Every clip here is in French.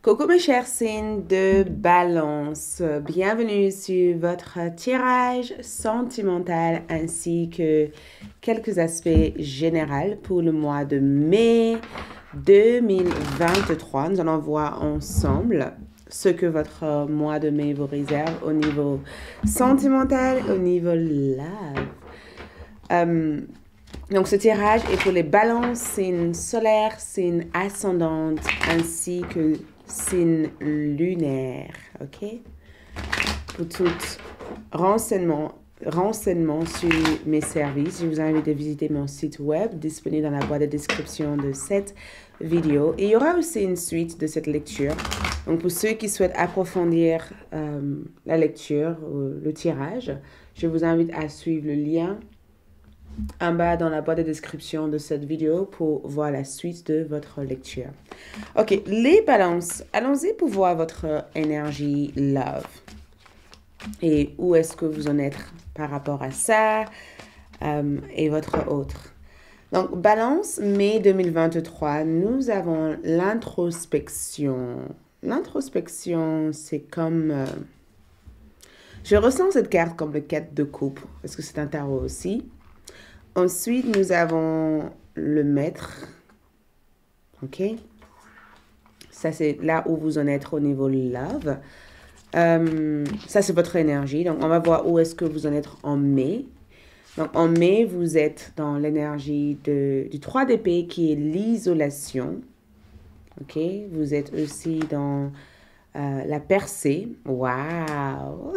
Coucou mes chers signes de balance, bienvenue sur votre tirage sentimental ainsi que quelques aspects généraux pour le mois de mai 2023. Nous allons voir ensemble ce que votre mois de mai vous réserve au niveau sentimental, au niveau love. Donc ce tirage est pour les balances, signes solaires, signes ascendantes ainsi que signes lunaires, ok? Pour tout renseignement sur mes services, je vous invite à visiter mon site web disponible dans la boîte de description de cette vidéo. Et il y aura aussi une suite de cette lecture. Donc pour ceux qui souhaitent approfondir la lecture ou le tirage, je vous invite à suivre le lien en bas dans la boîte de description de cette vidéo pour voir la suite de votre lecture. Ok, les balances. Allons-y pour voir votre énergie love. Et où est-ce que vous en êtes par rapport à ça et votre autre. Donc, balance, mai 2023, nous avons l'introspection. L'introspection, c'est comme... je ressens cette carte comme le 4 de coupe, parce que c'est un tarot aussi. Ensuite, nous avons le maître. OK? Ça, c'est là où vous en êtes au niveau love. Ça, c'est votre énergie. Donc, on va voir où est-ce que vous en êtes en mai. Donc, en mai, vous êtes dans l'énergie du 3 d'épée qui est l'isolation. OK? Vous êtes aussi dans la percée. Wow!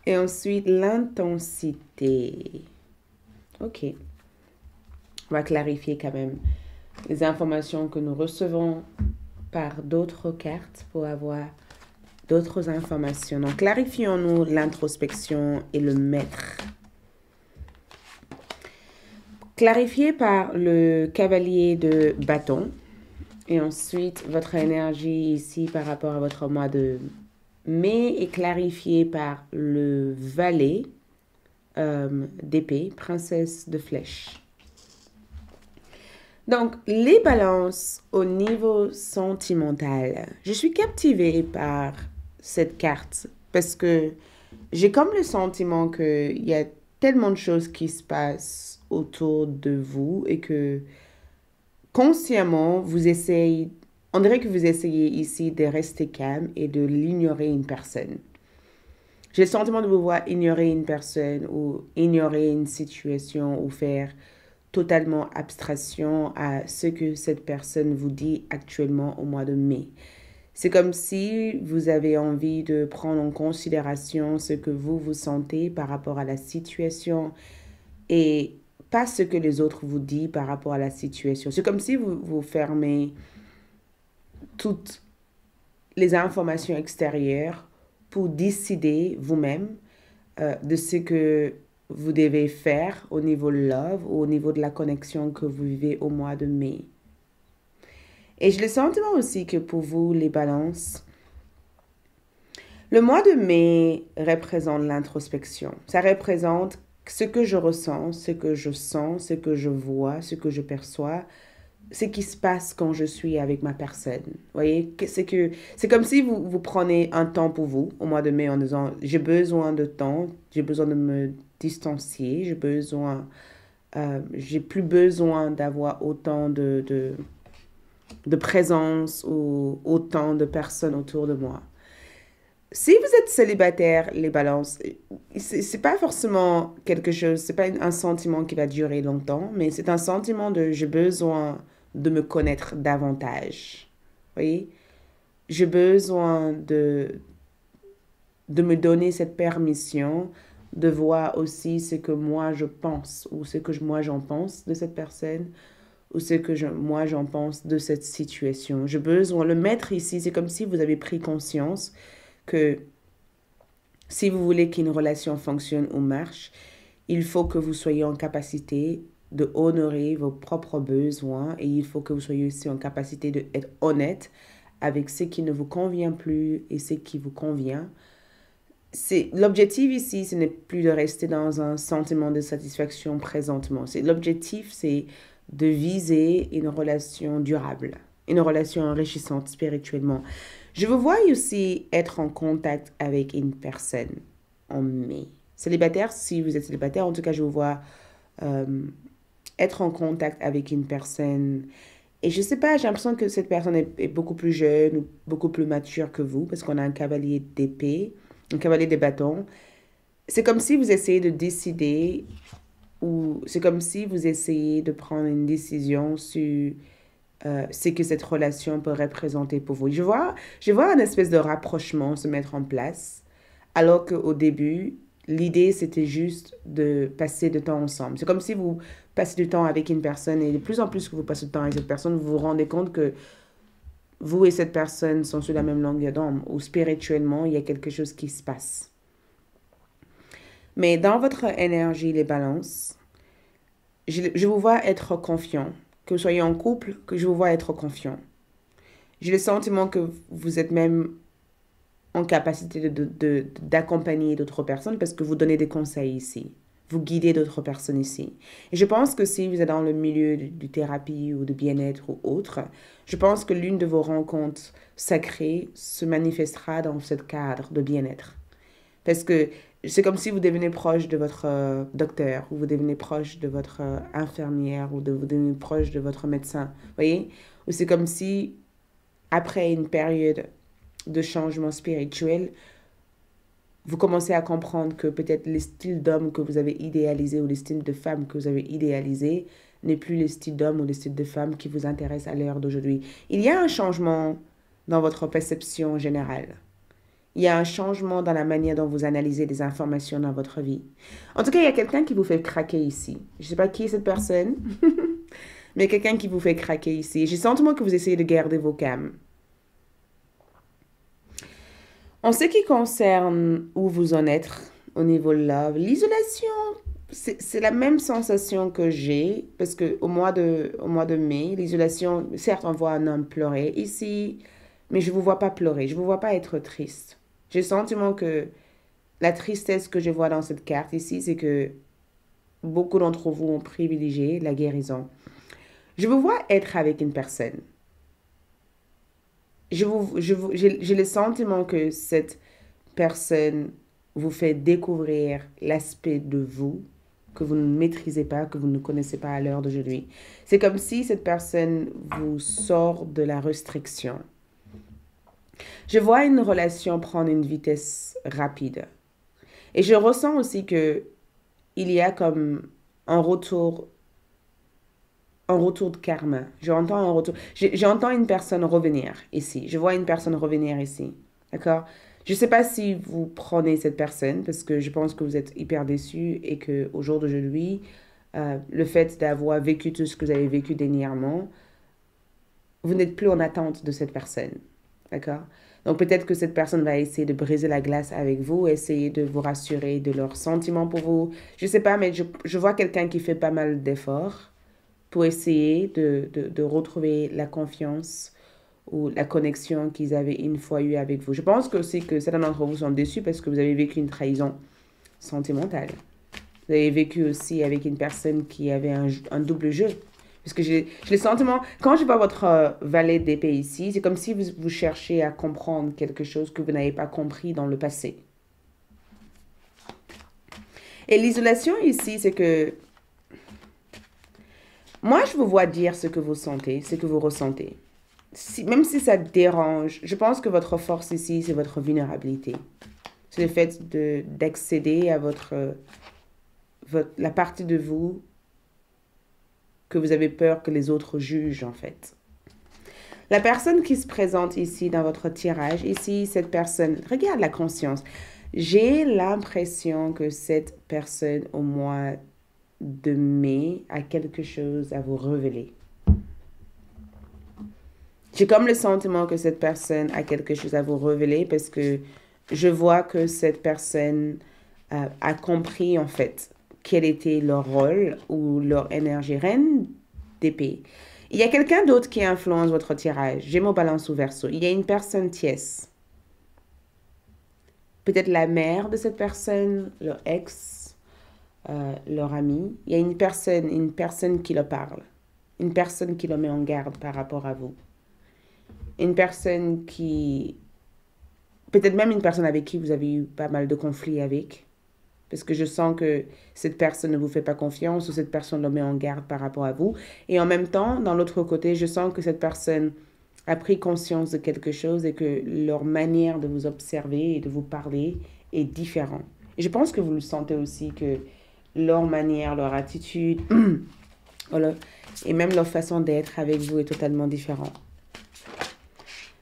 Et ensuite, l'intensité. Ok. On va clarifier quand même les informations que nous recevons par d'autres cartes pour avoir d'autres informations. Donc, clarifions-nous l'introspection et le maître. Clarifié par le cavalier de bâton. Et ensuite, votre énergie ici par rapport à votre mois de mai est clarifiée par le valet d'épée, princesse de flèche. Donc, les balances au niveau sentimental. Je suis captivée par cette carte parce que j'ai comme le sentiment qu'il y a tellement de choses qui se passent autour de vous et que consciemment, vous essayez, on dirait que vous essayez ici de rester calme et de l'ignorer une personne. J'ai le sentiment de vous voir ignorer une personne ou ignorer une situation ou faire totalement abstraction à ce que cette personne vous dit actuellement au mois de mai. C'est comme si vous avez envie de prendre en considération ce que vous sentez par rapport à la situation et pas ce que les autres vous disent par rapport à la situation. C'est comme si vous fermez toutes les informations extérieures pour décider vous-même de ce que vous devez faire au niveau love ou au niveau de la connexion que vous vivez au mois de mai. Et j'ai le sentiment aussi que pour vous, les balances, le mois de mai représente l'introspection. Ça représente ce que je ressens, ce que je sens, ce que je vois, ce que je perçois, ce qui se passe quand je suis avec ma personne. Vous voyez, c'est comme si vous prenez un temps pour vous au mois de mai en disant, j'ai besoin de temps, j'ai besoin de me distancier, j'ai plus besoin d'avoir autant de présence ou autant de personnes autour de moi. Si vous êtes célibataire, les balances, c'est pas forcément quelque chose, c'est pas un sentiment qui va durer longtemps, mais c'est un sentiment de j'ai besoin de me connaître davantage. Vous voyez? J'ai besoin de me donner cette permission de voir aussi ce que moi je pense ou ce que moi j'en pense de cette personne ou ce que moi j'en pense de cette situation. J'ai besoin, le maître ici, c'est comme si vous avez pris conscience que si vous voulez qu'une relation fonctionne ou marche, il faut que vous soyez en capacité de honorer vos propres besoins et il faut que vous soyez aussi en capacité d'être honnête avec ce qui ne vous convient plus et ce qui vous convient. L'objectif ici, ce n'est plus de rester dans un sentiment de satisfaction présentement. L'objectif, c'est de viser une relation durable. une relation enrichissante spirituellement. Je vous vois aussi être en contact avec une personne en mai. Célibataire, si vous êtes célibataire, en tout cas, je vous vois euh, être en contact avec une personne. Et je sais pas, j'ai l'impression que cette personne est beaucoup plus jeune ou beaucoup plus mature que vous, parce qu'on a un cavalier d'épée, un cavalier des bâtons. C'est comme si vous essayez de décider, ou c'est comme si vous essayez de prendre une décision sur ce que cette relation peut représenter pour vous. Je vois un espèce de rapprochement se mettre en place, alors qu'au début, l'idée, c'était juste de passer du temps ensemble. C'est comme si vous passez du temps avec une personne et de plus en plus que vous passez du temps avec cette personne, vous vous rendez compte que vous et cette personne sont sur la même longueur d'onde, ou spirituellement, il y a quelque chose qui se passe. Mais dans votre énergie, les balances, je vous vois être confiant. Que vous soyez en couple, que je vous vois être confiant. J'ai le sentiment que vous êtes même en capacité d'accompagner d'autres personnes parce que vous donnez des conseils ici. Vous guidez d'autres personnes ici. Et je pense que si vous êtes dans le milieu du thérapie ou de bien-être ou autre, je pense que l'une de vos rencontres sacrées se manifestera dans ce cadre de bien-être. Parce que c'est comme si vous devenez proche de votre docteur, ou vous devenez proche de votre infirmière, ou vous devenez proche de votre médecin. Vous voyez? Ou c'est comme si, après une période de changement spirituel, vous commencez à comprendre que peut-être les styles d'hommes que vous avez idéalisés ou les styles de femmes que vous avez idéalisés n'est plus les styles d'hommes ou les styles de femmes qui vous intéressent à l'heure d'aujourd'hui. Il y a un changement dans votre perception générale. Il y a un changement dans la manière dont vous analysez les informations dans votre vie. En tout cas, il y a quelqu'un qui vous fait craquer ici. Je ne sais pas qui est cette personne, mais quelqu'un qui vous fait craquer ici. J'ai le sentiment que vous essayez de garder vos calmes. En ce qui concerne où vous en êtes au niveau de love, l'isolation, c'est la même sensation que j'ai, parce que au mois de mai, l'isolation, certes, on voit un homme pleurer ici, mais je ne vous vois pas pleurer, je ne vous vois pas être triste. J'ai le sentiment que la tristesse que je vois dans cette carte ici, c'est que beaucoup d'entre vous ont privilégié la guérison. Je vous vois être avec une personne. J'ai le sentiment que cette personne vous fait découvrir l'aspect de vous que vous ne maîtrisez pas, que vous ne connaissez pas à l'heure d'aujourd'hui. C'est comme si cette personne vous sort de la restriction. Je vois une relation prendre une vitesse rapide. Et je ressens aussi que il y a comme un retour, un retour de karma. J'entends un retour. J'entends une personne revenir ici. Je vois une personne revenir ici. D'accord? Je ne sais pas si vous prenez cette personne parce que je pense que vous êtes hyper déçu et que au jour d'aujourd'hui, le fait d'avoir vécu tout ce que vous avez vécu dernièrement, vous n'êtes plus en attente de cette personne. D'accord? Donc peut-être que cette personne va essayer de briser la glace avec vous, essayer de vous rassurer de leurs sentiments pour vous. Je ne sais pas, mais je vois quelqu'un qui fait pas mal d'efforts pour essayer de retrouver la confiance ou la connexion qu'ils avaient une fois eu avec vous. Je pense que aussi que certains d'entre vous sont déçus parce que vous avez vécu une trahison sentimentale. Vous avez vécu aussi avec une personne qui avait un double jeu. Parce que j'ai le sentiment, quand je vois votre valet d'épée ici, c'est comme si vous cherchez à comprendre quelque chose que vous n'avez pas compris dans le passé. Et l'isolation ici, c'est que moi, je vous vois dire ce que vous sentez, ce que vous ressentez. Même si ça dérange, je pense que votre force ici, c'est votre vulnérabilité. C'est le fait d'accéder à la partie de vous que vous avez peur que les autres jugent, en fait. La personne qui se présente ici dans votre tirage, ici, cette personne, regarde la conscience. J'ai l'impression que cette personne, au mois de mai, a quelque chose à vous révéler. J'ai comme le sentiment que cette personne a quelque chose à vous révéler parce que je vois que cette personne a compris, en fait, quel était leur rôle ou leur énergie. Reine d'épée. Il y a quelqu'un d'autre qui influence votre tirage. Gémeaux, Balance ou Verseau. Il y a une personne tierce. Peut-être la mère de cette personne, leur ex, leur ami. Il y a une personne qui leur parle. Une personne qui le met en garde par rapport à vous. une personne qui, peut-être même une personne avec qui vous avez eu pas mal de conflits avec, parce que je sens que cette personne ne vous fait pas confiance ou cette personne le met en garde par rapport à vous. Et en même temps, dans l'autre côté, je sens que cette personne a pris conscience de quelque chose et que leur manière de vous observer et de vous parler est différente. Et je pense que vous le sentez aussi que leur manière, leur attitude voilà, et même leur façon d'être avec vous est totalement différente.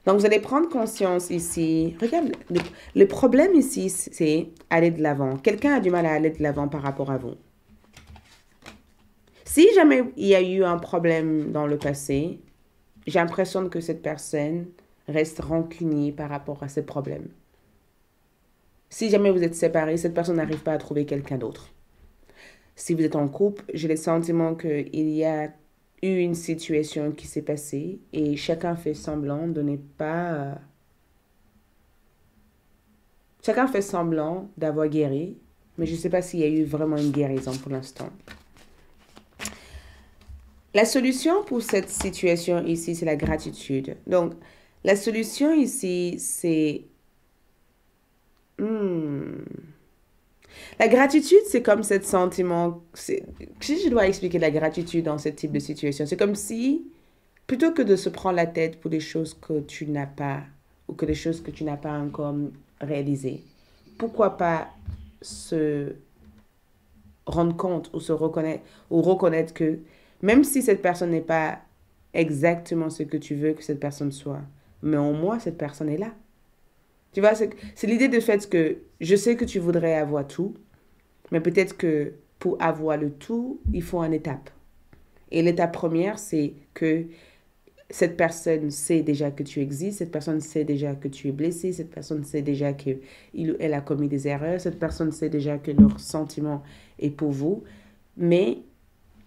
Donc, vous allez prendre conscience ici. Regarde, le problème ici, c'est aller de l'avant. Quelqu'un a du mal à aller de l'avant par rapport à vous. Si jamais il y a eu un problème dans le passé, j'ai l'impression que cette personne reste rancunier par rapport à ce problème. Si jamais vous êtes séparés, cette personne n'arrive pas à trouver quelqu'un d'autre. Si vous êtes en couple, j'ai le sentiment qu'il y a eu une situation qui s'est passée et chacun fait semblant de ne pas... Chacun fait semblant d'avoir guéri, mais je ne sais pas s'il y a eu vraiment une guérison pour l'instant. La solution pour cette situation ici, c'est la gratitude. Donc, la solution ici, c'est... La gratitude, c'est comme ce sentiment... Si je dois expliquer la gratitude dans ce type de situation, c'est comme si, plutôt que de se prendre la tête pour des choses que tu n'as pas, ou que des choses que tu n'as pas encore réalisées, pourquoi pas se rendre compte ou se reconnaître, ou reconnaître que même si cette personne n'est pas exactement ce que tu veux que cette personne soit, mais au moins cette personne est là. Tu vois, c'est l'idée de fait que je sais que tu voudrais avoir tout, mais peut-être que pour avoir le tout, il faut une étape. Et l'étape première, c'est que cette personne sait déjà que tu existes, cette personne sait déjà que tu es blessé, cette personne sait déjà qu'elle ou elle a commis des erreurs, cette personne sait déjà que leur sentiment est pour vous. Mais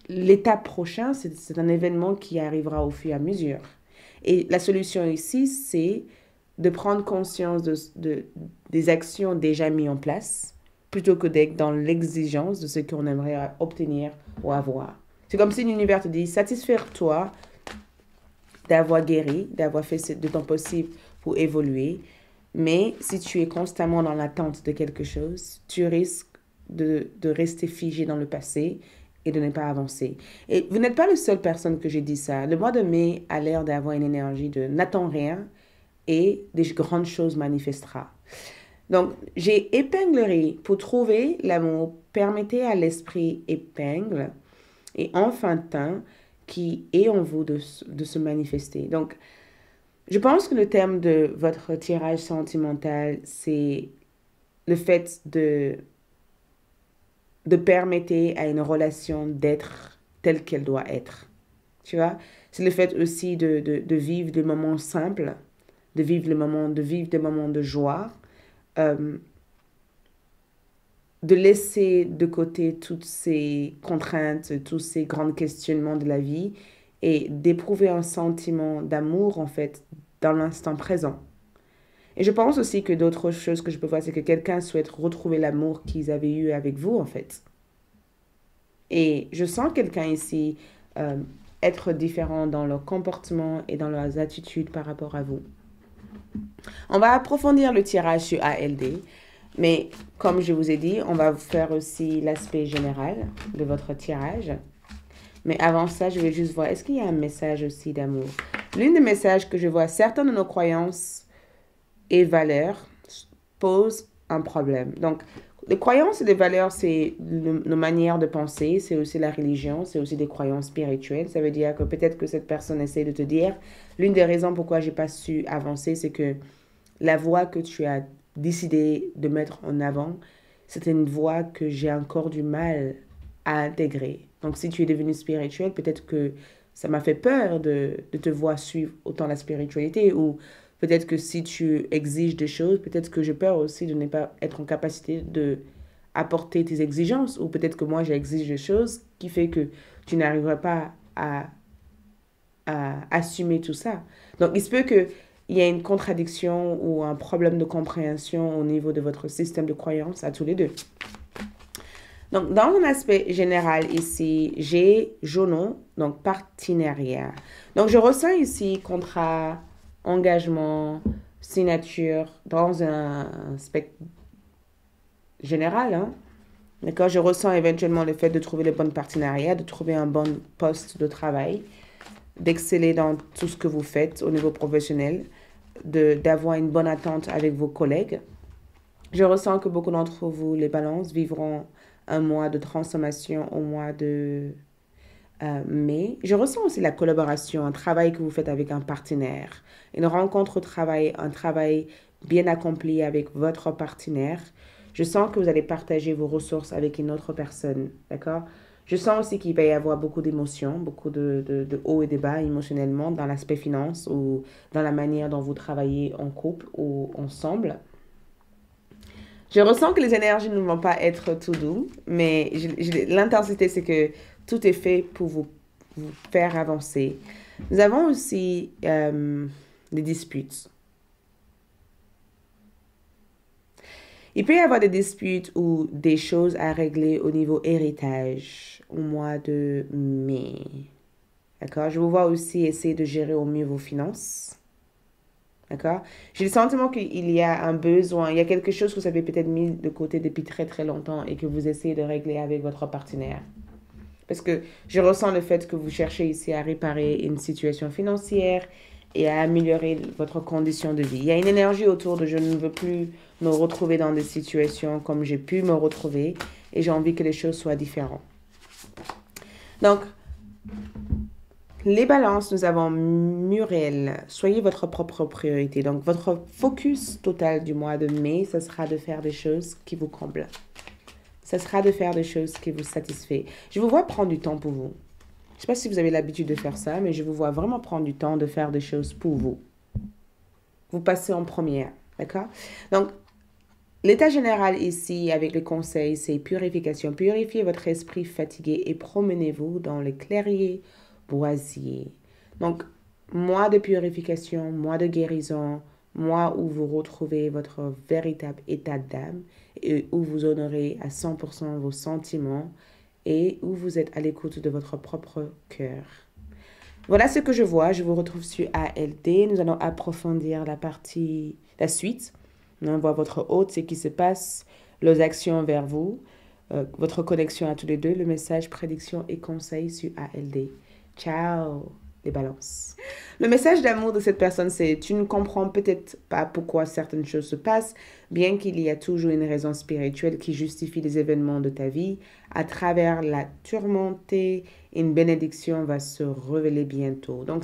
l'étape prochaine, c'est un événement qui arrivera au fur et à mesure. Et la solution ici, c'est de prendre conscience des actions déjà mises en place, plutôt que d'être dans l'exigence de ce qu'on aimerait obtenir ou avoir. C'est comme si l'univers te dit, satisfaire-toi d'avoir guéri, d'avoir fait de ton possible pour évoluer, mais si tu es constamment dans l'attente de quelque chose, tu risques de rester figé dans le passé et de ne pas avancer. Et vous n'êtes pas la seule personne que j'ai dit ça. Le mois de mai a l'air d'avoir une énergie de n'attends rien, et des grandes choses manifestera. Donc, j'ai épinglé pour trouver l'amour, permettez à l'esprit épingle et enfantin qui est en vous de se manifester. Donc, je pense que le terme de votre tirage sentimental, c'est le fait de permettre à une relation d'être telle qu'elle doit être. Tu vois? C'est le fait aussi de vivre des moments simples, de vivre des moments de joie, de laisser de côté toutes ces contraintes, tous ces grands questionnements de la vie et d'éprouver un sentiment d'amour, en fait, dans l'instant présent. Et je pense aussi que d'autres choses que je peux voir, c'est que quelqu'un souhaite retrouver l'amour qu'ils avaient eu avec vous, en fait. Et je sens quelqu'un ici être différent dans leur comportement et dans leurs attitudes par rapport à vous. On va approfondir le tirage sur ALD, mais comme je vous ai dit, on va faire aussi l'aspect général de votre tirage. Mais avant ça, je vais juste voir, est-ce qu'il y a un message aussi d'amour? L'un des messages que je vois, certaines de nos croyances et valeurs posent un problème. Donc, les croyances et les valeurs, c'est nos manières de penser, c'est aussi la religion, c'est aussi des croyances spirituelles. Ça veut dire que peut-être que cette personne essaie de te dire, l'une des raisons pourquoi j'ai pas su avancer, c'est que la voie que tu as décidé de mettre en avant, c'est une voie que j'ai encore du mal à intégrer. Donc, si tu es devenu spirituel, peut-être que ça m'a fait peur de te voir suivre autant la spiritualité, ou peut-être que si tu exiges des choses, peut-être que j'ai peur aussi de ne pas être en capacité de apporter tes exigences, ou peut-être que moi j'exige des choses qui fait que tu n'arriveras pas à assumer tout ça. Donc, il se peut qu'il y ait une contradiction ou un problème de compréhension au niveau de votre système de croyance à tous les deux. Donc, dans un aspect général ici, j'ai Jono, donc partenariat. Donc, je ressens ici contrat engagement, signature dans un spectre général, hein. D'accord? Je ressens éventuellement le fait de trouver le bon partenariat, de trouver un bon poste de travail, d'exceller dans tout ce que vous faites au niveau professionnel, d'avoir une bonne attente avec vos collègues. Je ressens que beaucoup d'entre vous, les balances, vivront un mois de transformation au mois de mai. Je ressens aussi la collaboration, un travail que vous faites avec un partenaire, une rencontre au travail, un travail bien accompli avec votre partenaire. Je sens que vous allez partager vos ressources avec une autre personne, d'accord? Je sens aussi qu'il va y avoir beaucoup d'émotions, beaucoup de hauts et de bas émotionnellement dans l'aspect finance ou dans la manière dont vous travaillez en couple ou ensemble. Je ressens que les énergies ne vont pas être tout doux, mais l'intensité, c'est que tout est fait pour vous faire avancer. Nous avons aussi des disputes. Il peut y avoir des disputes ou des choses à régler au niveau héritage au mois de mai. D'accord? Je vous vois aussi essayer de gérer au mieux vos finances. D'accord? J'ai le sentiment qu'il y a un besoin, il y a quelque chose que vous avez peut-être mis de côté depuis très très longtemps et que vous essayez de régler avec votre partenaire. Parce que je ressens le fait que vous cherchez ici à réparer une situation financière et à améliorer votre condition de vie. Il y a une énergie autour de je ne veux plus me retrouver dans des situations comme j'ai pu me retrouver et j'ai envie que les choses soient différentes. Donc, les balances, nous avons Muriel. Soyez votre propre priorité. Donc, votre focus total du mois de mai, ce sera de faire des choses qui vous comblent. Ce sera de faire des choses qui vous satisfait. Je vous vois prendre du temps pour vous. Je ne sais pas si vous avez l'habitude de faire ça, mais je vous vois vraiment prendre du temps de faire des choses pour vous. Vous passez en première, d'accord? Donc, l'état général ici, avec le conseil, c'est purification. Purifiez votre esprit fatigué et promenez-vous dans les clairiers boisiers. Donc, mois de purification, mois de guérison, mois où vous retrouvez votre véritable état d'âme et où vous honorez à 100% vos sentiments et où vous êtes à l'écoute de votre propre cœur. Voilà ce que je vois. Je vous retrouve sur ALD. Nous allons approfondir la suite. On voit votre hôte, ce qui se passe, les actions vers vous, votre connexion à tous les deux, le message, prédiction et conseil sur ALD. Ciao, les balances. Le message d'amour de cette personne, c'est tu ne comprends peut-être pas pourquoi certaines choses se passent, bien qu'il y a toujours une raison spirituelle qui justifie les événements de ta vie. À travers la tourmentée, une bénédiction va se révéler bientôt. Donc,